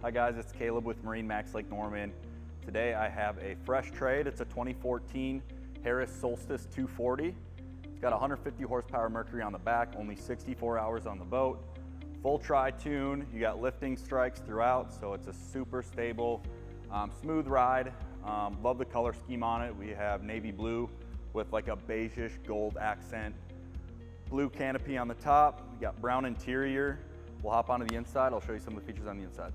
Hi guys, it's Caleb with MarineMax Lake Norman. Today I have a fresh trade. It's a 2014 Harris Solstice 240. It's got 150 horsepower Mercury on the back, only 64 hours on the boat. Full tri-tune, you got lifting strikes throughout, so it's a super stable, smooth ride. Love the color scheme on it. We have navy blue with like a beigeish gold accent. Blue canopy on the top, we got brown interior. We'll hop onto the inside, I'll show you some of the features on the inside.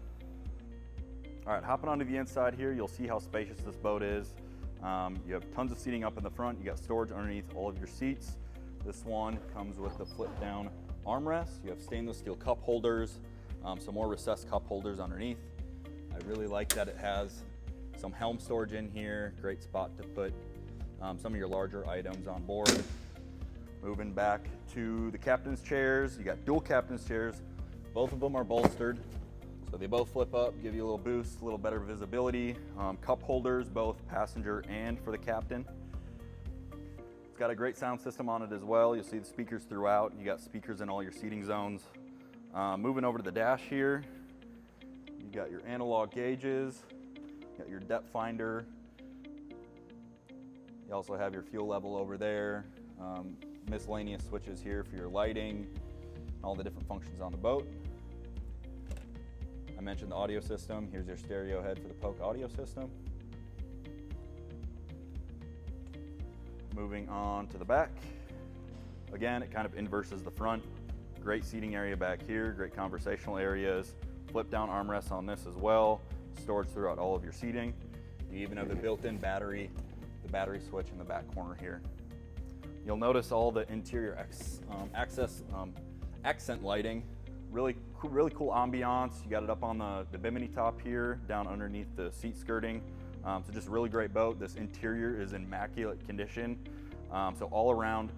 All right, hopping onto the inside here, you'll see how spacious this boat is. You have tons of seating up in the front. You got storage underneath all of your seats. This one comes with the flip down armrest. You have stainless steel cup holders, some more recessed cup holders underneath. I really like that it has some helm storage in here. Great spot to put some of your larger items on board. Moving back to the captain's chairs. You got dual captain's chairs. Both of them are bolstered. So they both flip up, give you a little boost, a little better visibility. Cup holders, both passenger and for the captain. It's got a great sound system on it as well. You'll see the speakers throughout. You got speakers in all your seating zones. Moving over to the dash here, you got your analog gauges, you got your depth finder. You also have your fuel level over there. Miscellaneous switches here for your lighting, all the different functions on the boat. I mentioned the audio system. Here's your stereo head for the Polk audio system. Moving on to the back. Again, it kind of inverses the front. Great seating area back here, great conversational areas. Flip down armrests on this as well. Storage throughout all of your seating. You even have the built-in battery, the battery switch in the back corner here. You'll notice all the interior accent lighting. Really cool ambiance. You got it up on the bimini top here, down underneath the seat skirting. So just a really great boat. This interior is in immaculate condition. So all around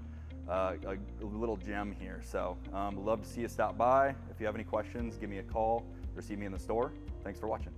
a little gem here. So love to see you stop by. If you have any questions, give me a call or see me in the store. Thanks for watching.